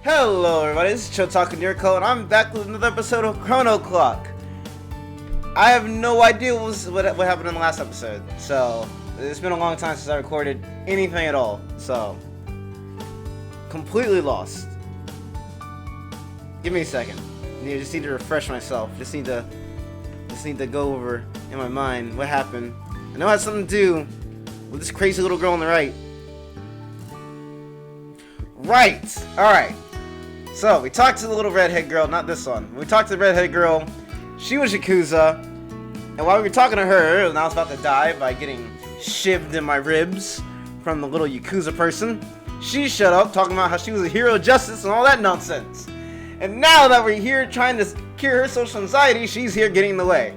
Hello everybody, this is Chotakus, and I'm back with another episode of Chrono Clock. I have no idea what happened in the last episode, so it's been a long time since I recorded anything at all, so completely lost. Give me a second. I just need to refresh myself. Just need to go over in my mind what happened. I know it has something to do with this crazy little girl on the right. Right! Alright. So, we talked to the little redhead girl, not this one. We talked to the redhead girl. She was Yakuza. And while we were talking to her, and I was about to die by getting shivved in my ribs from the little Yakuza person, she shut up talking about how she was a hero of justice and all that nonsense. And now that we're here trying to cure her social anxiety, she's here getting in the way.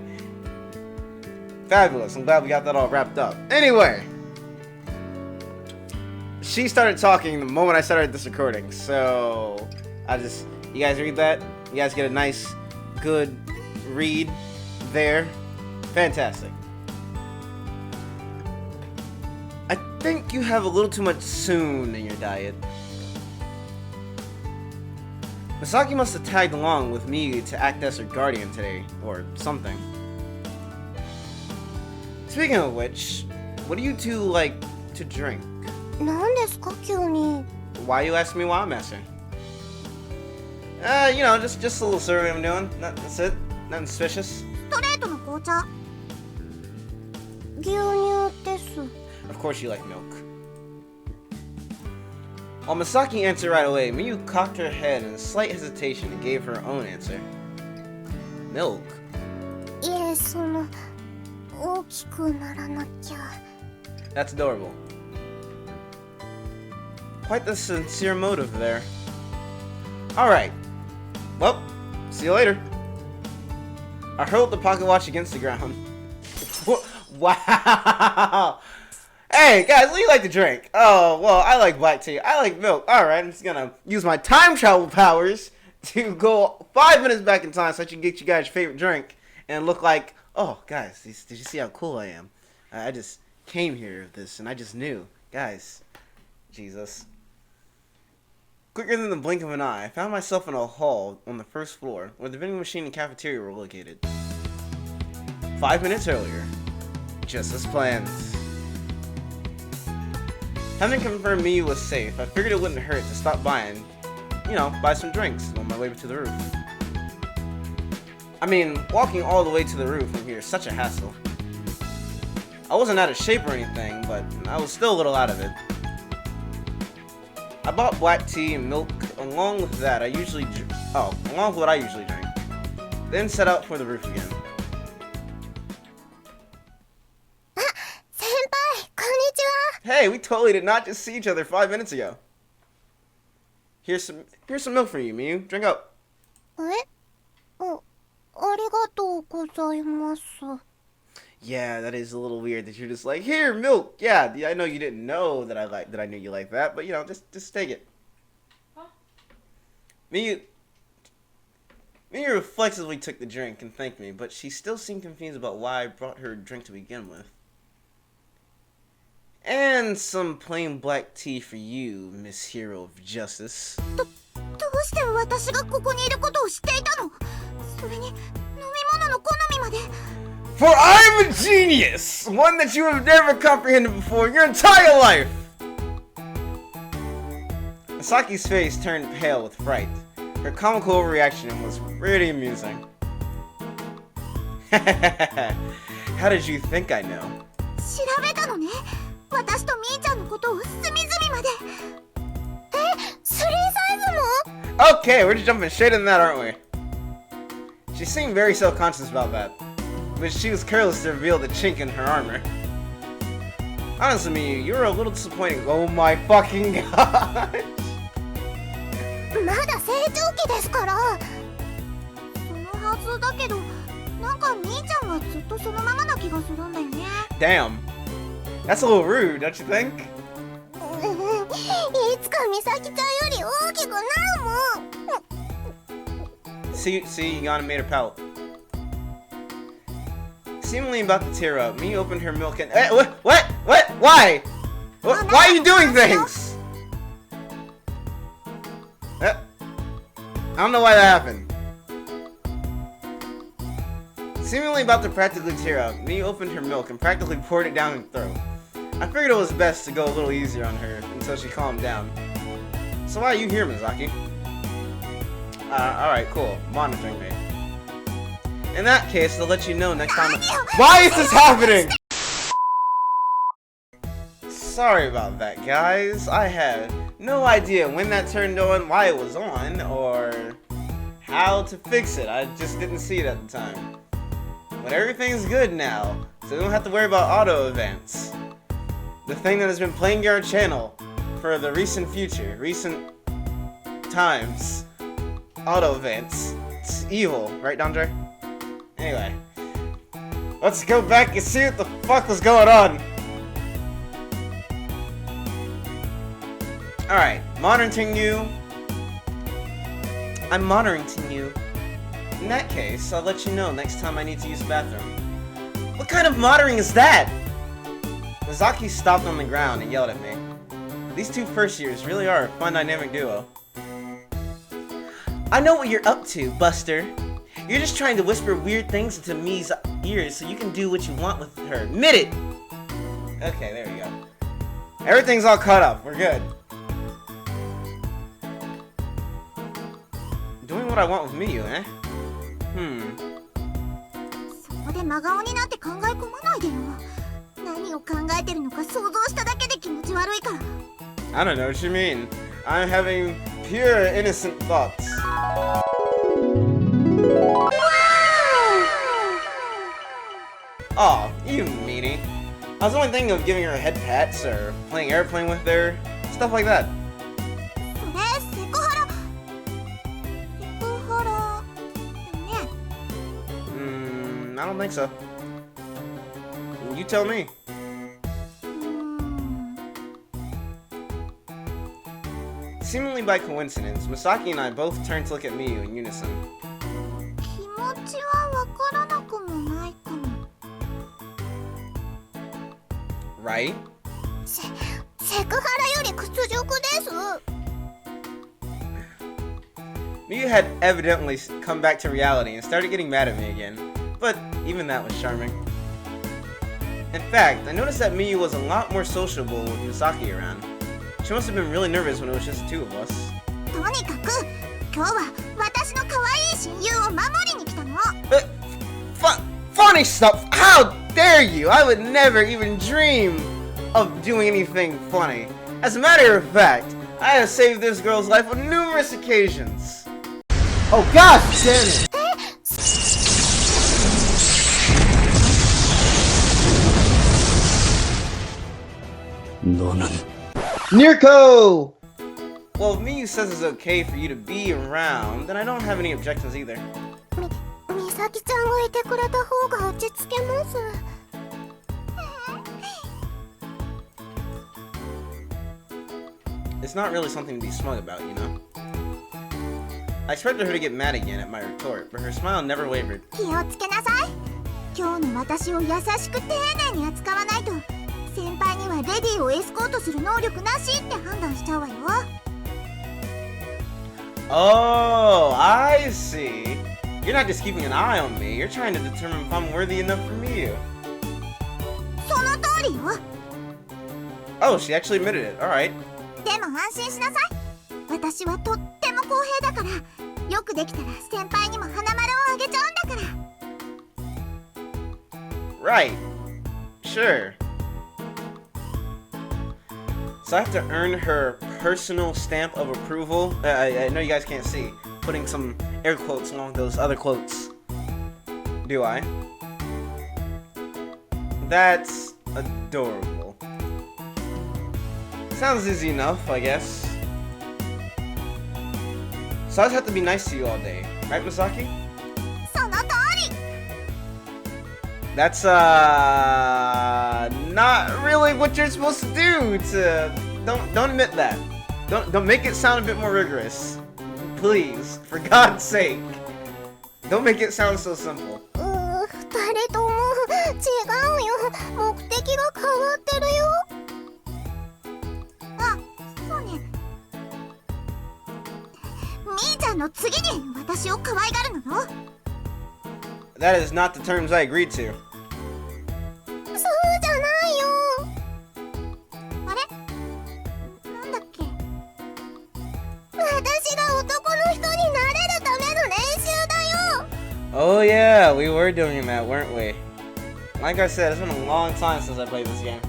Fabulous. I'm glad we got that all wrapped up. Anyway. She started talking the moment I started this recording, so you guys read that? You guys get a nice, good read there. Fantastic. I think you have a little too much soon in your diet. Misaki must have tagged along with me to act as her guardian today, or something. Speaking of which, what do you two like to drink? Why you asking me why I'm asking? You know, just a little survey I'm doing. That's it. Nothing suspicious. Of course you like milk. While Misaki answered right away, Miyu cocked her head in a slight hesitation and gave her own answer. Milk? That's adorable. Quite the sincere motive there. Alright. Well, see you later. I hurled the pocket watch against the ground. Wow! Hey, guys, what do you like to drink? Oh, well, I like black tea. I like milk. Alright, I'm just gonna use my time travel powers to go 5 minutes back in time so I can get you guys your favorite drink and look like, oh, guys, did you see how cool I am? I just came here with this and I just knew. Guys, Jesus. Quicker than the blink of an eye, I found myself in a hall on the first floor where the vending machine and cafeteria were located. 5 minutes earlier, just as planned. Having confirmed Miyu was safe, I figured it wouldn't hurt to stop by and, buy some drinks on my way to the roof. I mean, walking all the way to the roof from here is such a hassle. I wasn't out of shape or anything, but I was still a little out of it. I bought black tea and milk along with what I usually drink. Then set out for the roof again. Hey, we totally did not just see each other 5 minutes ago. Here's some milk for you, Miyu. Drink up. Yeah, that is a little weird that you're just like, here, milk. Yeah, I know you didn't know that I knew you like that, but just take it. Huh? Miyu reflexively took the drink and thanked me, but she still seemed confused about why I brought her a drink to begin with. And some plain black tea for you, Miss Hero of Justice. For I'm a genius! One that you have never comprehended before in your entire life! Misaki's face turned pale with fright. Her comical overreaction was pretty amusing. How did you think I know? Okay, we're just jumping straight into that, aren't we? She seemed very self-conscious about that, but she was careless to reveal the chink in her armor. Honestly, Miyu, you were a little disappointing. Oh my fucking god! Damn. That's a little rude, don't you think? See, you got made her pout. Seemingly about to tear up, Miyu opened her milk and... What? Why? Why are you doing things? don't know why that happened. Seemingly about to practically tear up, Miyu opened her milk and practically poured it down her throat. I figured it was best to go a little easier on her until she calmed down. So why are you here, Mizaki? Alright, cool. Monitoring me. In that case, they'll let you know next time. Why is this happening? Sorry about that, guys. I had no idea when that turned on, why it was on, or how to fix it. I just didn't see it at the time. But everything's good now, so we don't have to worry about auto events. The thing that has been playing your channel for the recent times. Auto events. It's evil, right, Dondre? Anyway, let's go back and see what the fuck was going on. Alright, monitoring you. I'm monitoring you. In that case, I'll let you know next time I need to use the bathroom. What kind of monitoring is that? Mizaki stopped on the ground and yelled at me. These two first years really are a fun dynamic duo. I know what you're up to, Buster. You're just trying to whisper weird things into Mii's ears so you can do what you want with her. Admit it! Okay, there we go. Everything's all caught up. We're good. Doing what I want with Miu, eh? I don't know what you mean. I'm having pure innocent thoughts. Aw, you meanie. I was only thinking of giving her head pats or playing airplane with her, stuff like that. I don't think so. You tell me. Seemingly by coincidence, Misaki and I both turned to look at Miu in unison. Right? Miu had evidently come back to reality and started getting mad at me again, but even that was charming. In fact, I noticed that Miu was a lot more sociable with Misaki around. She must have been really nervous when it was just the two of us. Funny stuff! How dare you! I would never even dream of doing anything funny. As a matter of fact, I have saved this girl's life on numerous occasions. Oh gosh damn it! Nerko! Well, if Miu says it's okay for you to be around, then I don't have any objections either. It's not really something to be smug about, you know? I expected her to get mad again at my retort, but her smile never wavered. Oh, I see. You're not just keeping an eye on me, you're trying to determine if I'm worthy enough for you. Oh, she actually admitted it. Alright. Right. Sure. So I have to earn her personal stamp of approval. I know you guys can't see. Putting some air quotes along those other quotes. Do I? That's adorable. Sounds easy enough, I guess. So I just have to be nice to you all day. Right, Misaki? That's, not really what you're supposed to do. Don't admit that. Don't make it sound a bit more rigorous. Please, for God's sake. Don't make it sound so simple. That is not the terms I agreed to. Oh yeah, we were doing that, weren't we? Like I said, it's been a long time since I played this game.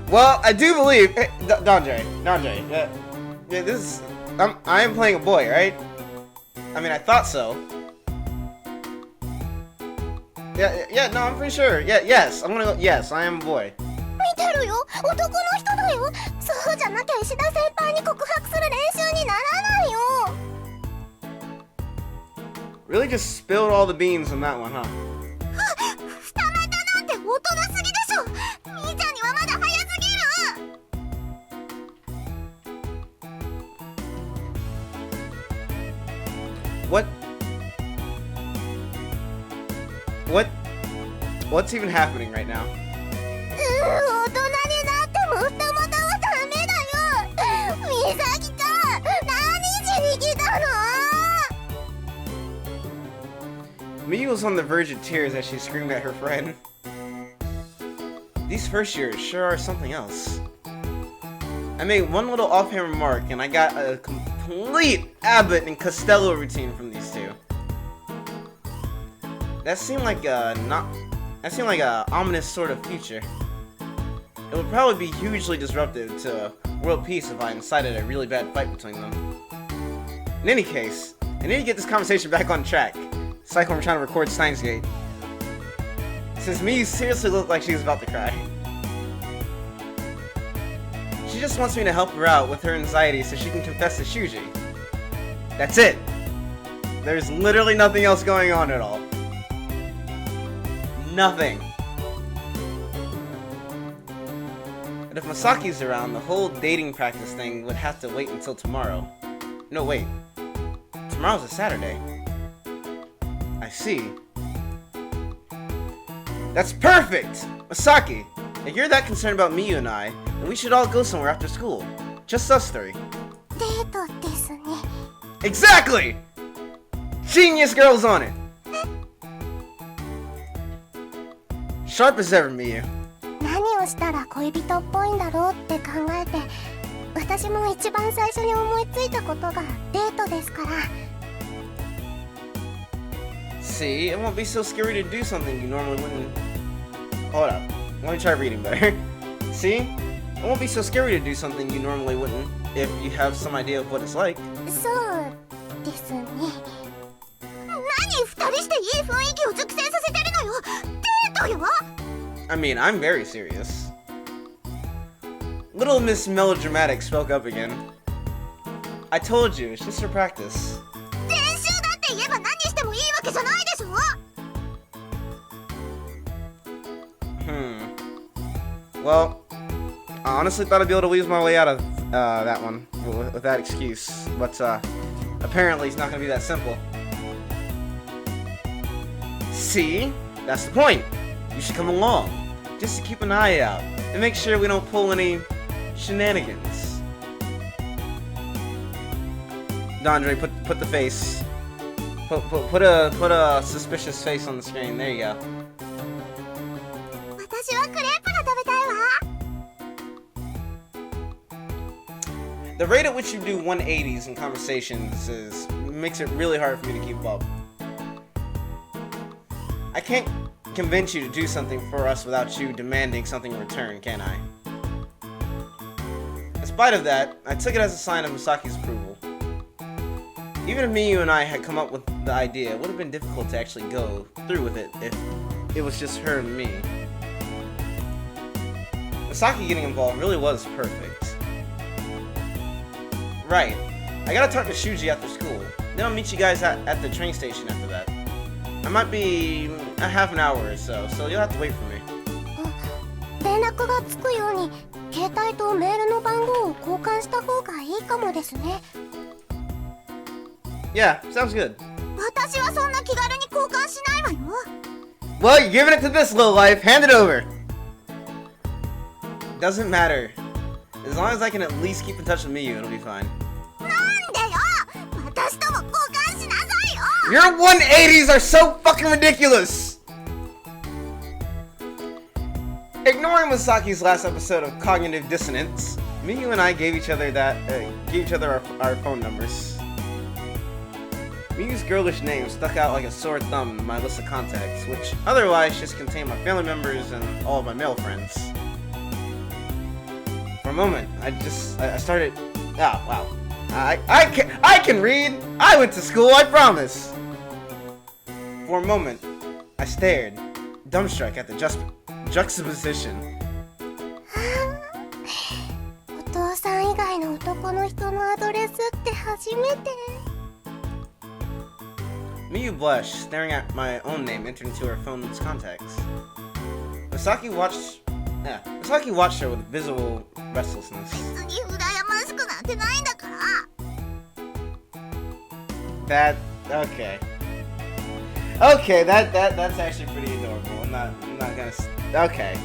Well, I do believe, hey, Dondre, this is, I am playing a boy, right? I mean, I thought so. Yeah, no, I'm pretty sure. Yes, I'm gonna go, yes, I am a boy. Really just spilled all the beans on that one, huh? What's even happening right now? Miyu was on the verge of tears as she screamed at her friend. These first years sure are something else. I made one little offhand remark and I got a complete Abbott and Costello routine from these two. That seemed like a ominous sort of future. It would probably be hugely disruptive to world peace if I incited a really bad fight between them. In any case, I need to get this conversation back on track. It's like when we're trying to record Steins Gate. Since Miyu seriously looked like she was about to cry. She just wants me to help her out with her anxiety so she can confess to Shuji. That's it. There's literally nothing else going on at all. Nothing. And if Masaki's around, the whole dating practice thing would have to wait until tomorrow. No, wait. Tomorrow's a Saturday. I see. That's perfect! Masaki, if you're that concerned about Miyu and I, then we should all go somewhere after school. Just us three. Exactly! Genius girl's on it! Sharp as ever, Miyu. See, it won't be so scary to do something you normally wouldn't. Hold up. Let me try reading better. See? It won't be so scary to do something you normally wouldn't if you have some idea of what it's like. I mean, I'm very serious. Little Miss Melodramatic spoke up again. I told you, it's just for practice. Well, I honestly thought I'd be able to weasel my way out of that one with that excuse, but apparently it's not going to be that simple. See? That's the point. You should come along, just to keep an eye out, and make sure we don't pull any shenanigans. Dondre, put the face. Put a suspicious face on the screen. There you go. The rate at which you do 180s in conversations makes it really hard for me to keep up. I can't convince you to do something for us without you demanding something in return, can I? In spite of that, I took it as a sign of Masaki's approval. Even if Miyu and I had come up with the idea, it would have been difficult to actually go through with it if it was just her and me. Masaki getting involved really was perfect. Right. I gotta talk to Shuji after school. Then I'll meet you guys at the train station after that. I might be a half an hour or so you'll have to wait for me. Yeah, sounds good. Well, you're giving it to this lowlife. Hand it over. Doesn't matter. As long as I can at least keep in touch with Miyu, it'll be fine. Your 180s are so fucking ridiculous! Ignoring Masaki's last episode of Cognitive Dissonance, Miyu and I gave each other our phone numbers. Miyu's girlish name stuck out like a sore thumb in my list of contacts, which otherwise just contained my family members and all of my male friends. For a moment, I started. Oh wow, I can read. I went to school. I promise. For a moment, I stared, dumbstruck at the juxtaposition. お父さん以外の男の人のアドレスって初めて。 Miyu blushed, staring at my own name entered into her phone's contacts. Masaki watched her with visible restlessness. 別に羨ましくなんてないんだから。 That's actually pretty adorable. I'm not gonna. Okay.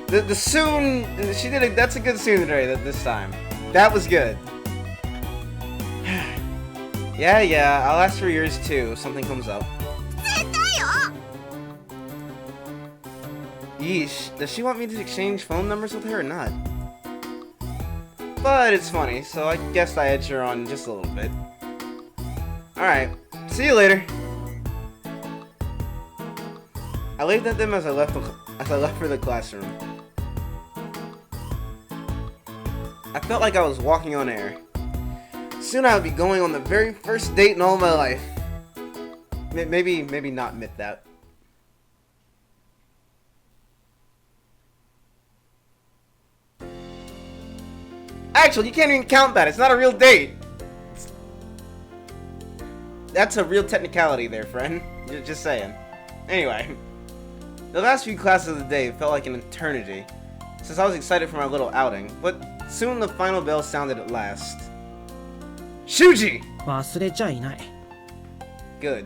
The soon she did that's a good tsundere this time. That was good. Yeah, I'll ask for yours too if something comes up. 絶対よ。 Yeesh, does she want me to exchange phone numbers with her or not? But it's funny, so I guess I edged her on just a little bit. Alright, see you later. I waved at them as I left for the classroom. I felt like I was walking on air. Soon I would be going on the very first date in all my life. Maybe not admit that. Actually, you can't even count that. It's not a real date. That's a real technicality there, friend. Just saying. Anyway, the last few classes of the day felt like an eternity, since I was excited for my little outing, but soon the final bell sounded at last. Shuji! 忘れちゃいない。 Good.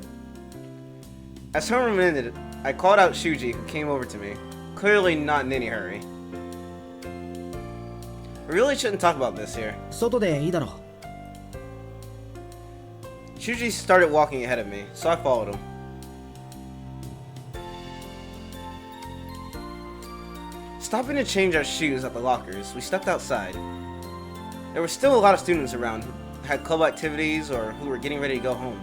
As homeroom ended, I called out Shuji, who came over to me, clearly not in any hurry. We really shouldn't talk about this here. 外でいいだろ。 Shuji started walking ahead of me, so I followed him. Stopping to change our shoes at the lockers, we stepped outside. There were still a lot of students around who had club activities or who were getting ready to go home.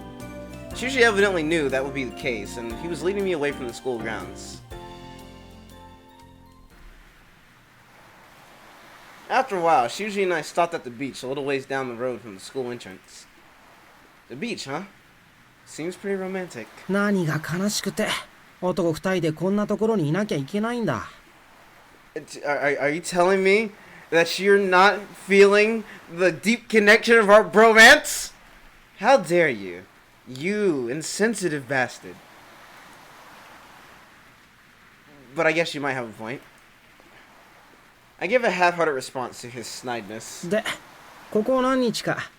Shuji evidently knew that would be the case, and he was leading me away from the school grounds. After a while, Shuji and I stopped at the beach a little ways down the road from the school entrance. The beach, huh? Seems pretty romantic. 何が悲しくて、男二人でこんなところにいなきゃいけないんだ。Are you telling me that you're not feeling the deep connection of our bromance? How dare you? You insensitive bastard. But I guess you might have a point. I give a half-hearted response to his snideness. で、ここ何日か、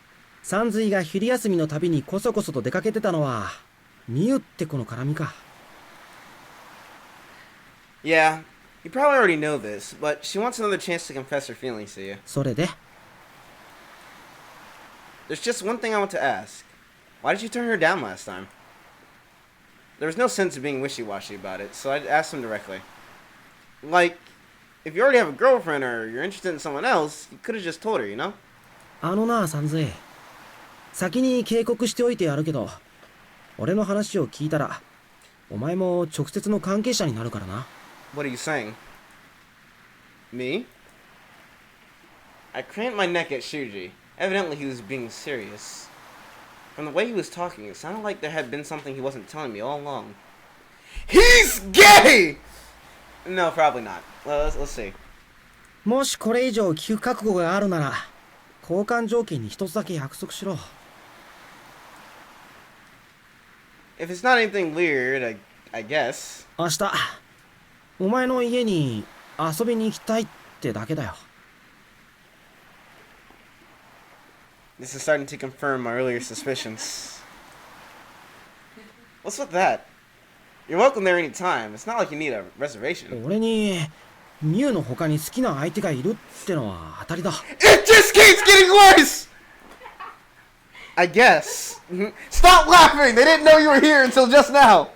山水が昼休みの旅にこそこそと出かけてたのは、ミユって子の絡みか。Yeah, you probably already know this, but she wants another chance to confess her feelings to you. それで There's just one thing I want to ask. Why did you turn her down last time? There was no sense of being wishy-washy about it, so I asked him directly. Like, if you already have a girlfriend or you're interested in someone else, you could have just told her, you know? あのな、山水。先に警告しておいてやるけど、俺の話を聞いたら、お前も直接の関係者になるからな。What are you saying? Me? I craned my neck at Shuji. Evidently he was being serious. From the way he was talking, it sounded like there had been something he wasn't telling me all along. He's gay! No, probably not. Well, let's see. もしこれ以上聞く覚悟があるなら、交換条件に一つだけ約束しろ。If it's not anything weird, I guess. 明日、お前の家に遊びに行きたいってだけだよ。This is starting to confirm my earlier suspicions. What's with that? You're welcome there anytime. It's not like you need a reservation. 俺にミュウの他に好きな相手がいるってのは当たりだ。 It just keeps getting worse! I guess. Stop laughing! They didn't know you were here until just now!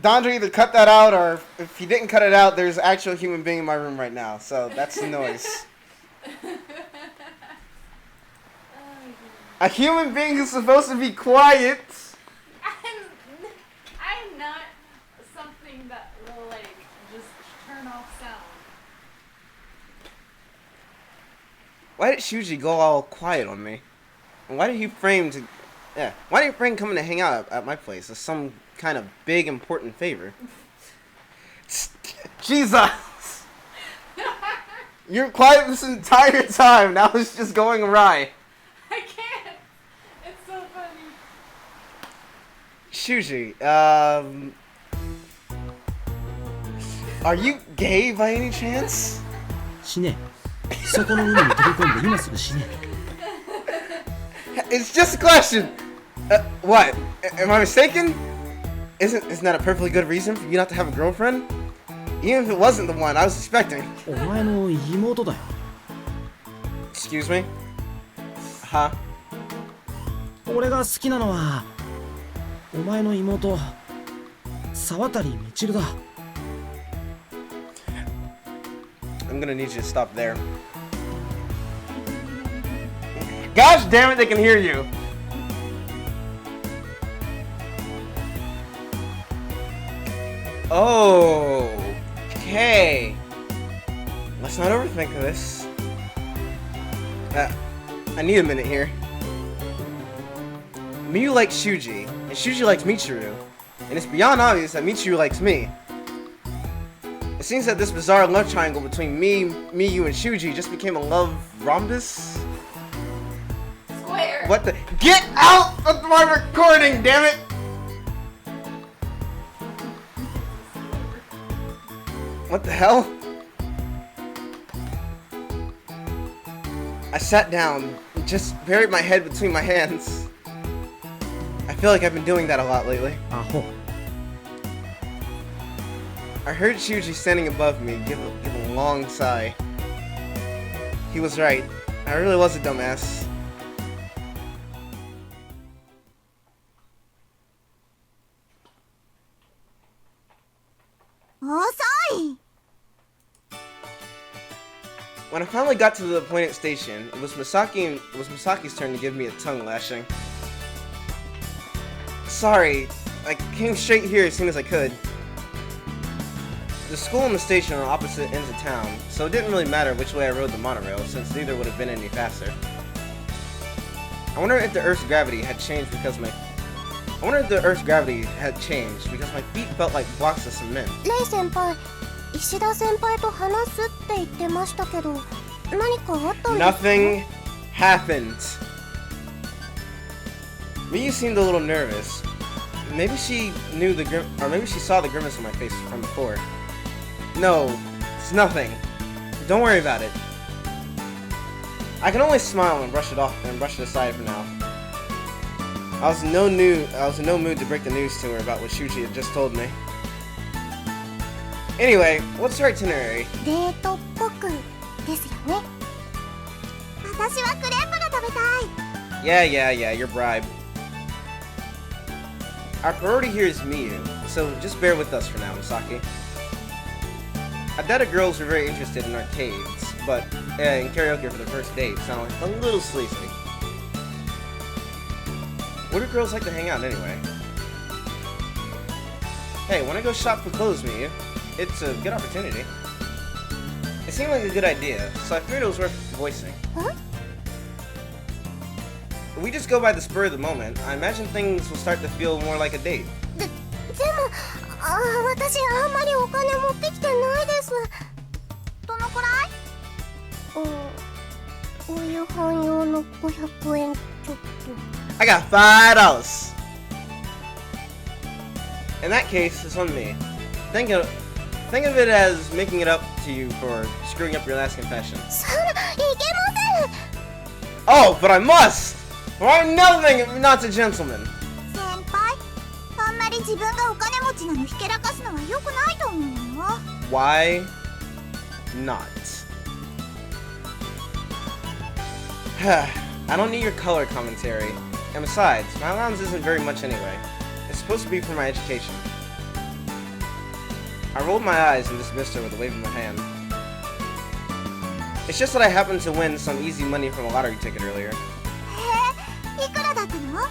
Dondre either cut that out, or if he didn't cut it out, there's an actual human being in my room right now. So that's the noise. A human being who's supposed to be quiet. I'm not something that will like just turn off sound. Why did Shuji go all quiet on me? And why did he frame to... Yeah. Why did he frame coming to hang out at my place as some kind of big important favor? Jesus! You're quiet this entire time. Now it's just going awry. I can't. It's so funny. Shuji, are you gay by any chance? 死ね。そこの海に飛び込んで今すぐ死ね。 It's just a question. What? Am I mistaken? Isn't that a perfectly good reason for you not to have a girlfriend? Even if it wasn't the one I was expecting. お前の妹だよ。 Excuse me? Huh? 俺が好きなのはお前の妹沢渡みちるだ。 I'm gonna need you to stop there. Gosh damn it, they can hear you. Okay. Let's not overthink this. I need a minute here. Miyu likes Shuji, and Shuji likes Michiru, and it's beyond obvious that Michiru likes me. It seems that this bizarre love triangle between me, Miyu, and Shuji just became a love rhombus. Square. What the? Get out of my recording, damn it! What the hell? I sat down, just buried my head between my hands. I feel like I've been doing that a lot lately. アホ。 I heard Shuji standing above me give a long sigh. He was right. I really was a dumbass. When I finally got to the appointed station, it was Masaki's turn to give me a tongue lashing. Sorry, I came straight here as soon as I could. The school and the station are on opposite ends of town, so it didn't really matter which way I rode the monorail, since neither would have been any faster. I wonder if the Earth's gravity had changed because my feet felt like blocks of cement. レイ先輩、石田先輩と話すって言ってましたけど、何かあったんですか？ Nothing happened. Miyu seemed a little nervous. Maybe she knew maybe she saw the grimace on my face from before. No, it's nothing. Don't worry about it. I can only smile and brush it off and brush it aside for now. I was in no mood to break the news to her about what Shuji had just told me. Anyway, what's your itinerary? デートっぽくですよね。私はクレープが食べたい。 Yeah, your bribe. Our priority here is Miyu, so just bear with us for now, Misaki. I bet the girls are very interested in arcades, but in karaoke for the first date sound like a little sleazy. Where do girls like to hang out anyway? Hey, wanna go shop for clothes, Miyu? It's a good opportunity. It seemed like a good idea, so I figured it was worth voicing. Huh? If we just go by the spur of the moment, I imagine things will start to feel more like a date. でも、私あんまりお金持ってきてないです。どのくらい？お夕飯用の500円ちょっと。 I got $5. In that case, it's on me. Think of it as making it up to you for screwing up your last confession. そんな、いけません。 Oh, but I must! For I'm nothing if not a gentleman. 先輩、あんまり自分がお金持ちちなのひけらかすのは良くないと思うよ。 Why not? I don't need your color commentary. And besides, my allowance isn't very much anyway. It's supposed to be for my education. I rolled my eyes and dismissed her with a wave of my hand. It's just that I happened to win some easy money from a lottery ticket earlier. へえ、いくらだったの？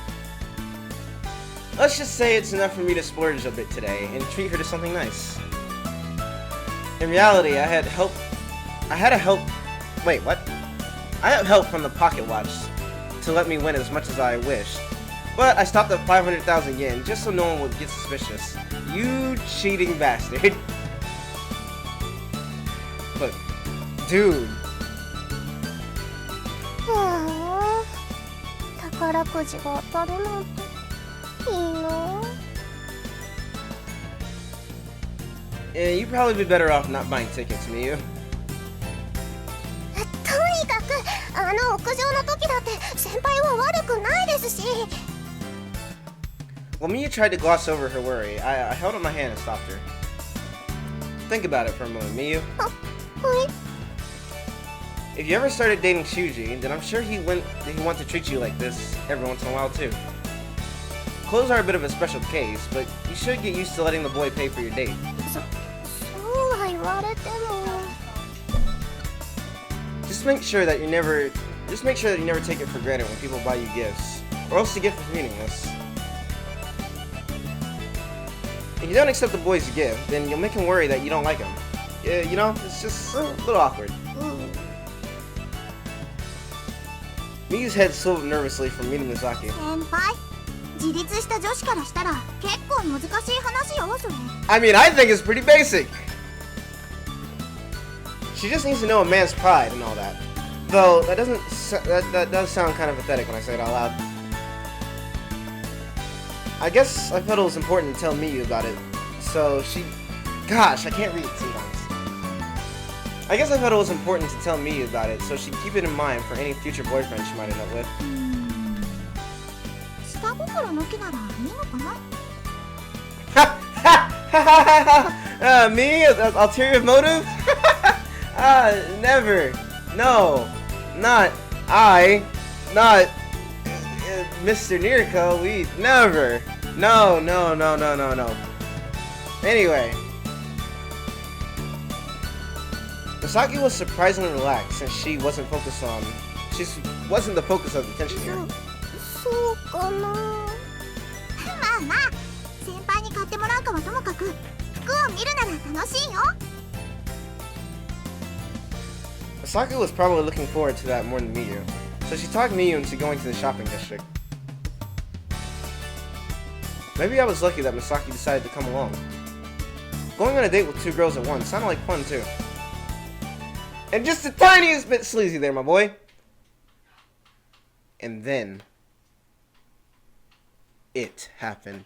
Let's just say it's enough for me to splurge a bit today and treat her to something nice. In reality, I had help from the pocket watch to let me win as much as I wished. But I stopped at 500,000 yen just so no one would get suspicious. You cheating bastard. Look, dude. 宝くじが当たるなんていいな。 Yeah, you'd probably be better off not buying tickets, Miyu. とにかくあの屋上の時だって先輩は悪くないですし。 Well, Miyu tried to gloss over her worry. I held up my hand and stopped her. Think about it for a moment, Miyu. はい。 If you ever started dating Shuji, then I'm sure he want to treat you like this every once in a while too. Clothes are a bit of a special case, but you should get used to letting the boy pay for your date. そうは言われても。 Just make sure that you never take it for granted when people buy you gifts, or else the gift is meaningless. If you don't accept the boy's gift, then you'll make him worry that you don't like him. You know, it's just a little awkward. Miyu's head swiveled nervously from meeting Misaki. 先輩、自立した女子からしたら結構難しい話よそれ。 I mean, I think it's pretty basic. She just needs to know a man's pride and all that. Though that does sound kind of pathetic when I say it out loud. I guess I felt it was important to tell Miyu about it, so she... Gosh, I can't read sometimes. I guess I thought it was important to tell Miyu about it, so she'd keep it in mind for any future boyfriend she might end up with. 下心抜きならいいのかな？ Me? Ulterior motive? Never. No. Not I. Not Mr. Nerko. We never. No. Anyway. Misaki was surprisingly relaxed since she wasn't the focus of attention here. そうかな。まあまあ、先輩に買ってもらうかはともかく、服を見るなら楽しいよ。 Misaki was probably looking forward to that more than Miyu, so she talked Miyu into going to the shopping district. Maybe I was lucky that Misaki decided to come along. Going on a date with two girls at once sounded like fun too. And just the tiniest bit sleazy there, my boy. And then it happened.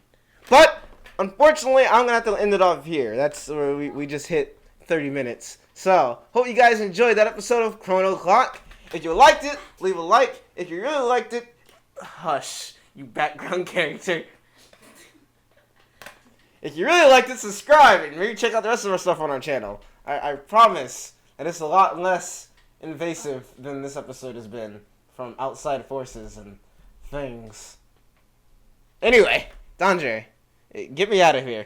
But unfortunately, I'm gonna have to end it off here. That's where we just hit 30 minutes. So hope you guys enjoyed that episode of Chrono Clock. If you liked it, leave a like. If you really liked it, hush, you background character. If you really liked it, subscribe and maybe check out the rest of our stuff on our channel. I promise. And it's a lot less invasive than this episode has been from outside forces and things. Anyway, Dondre, get me out of here.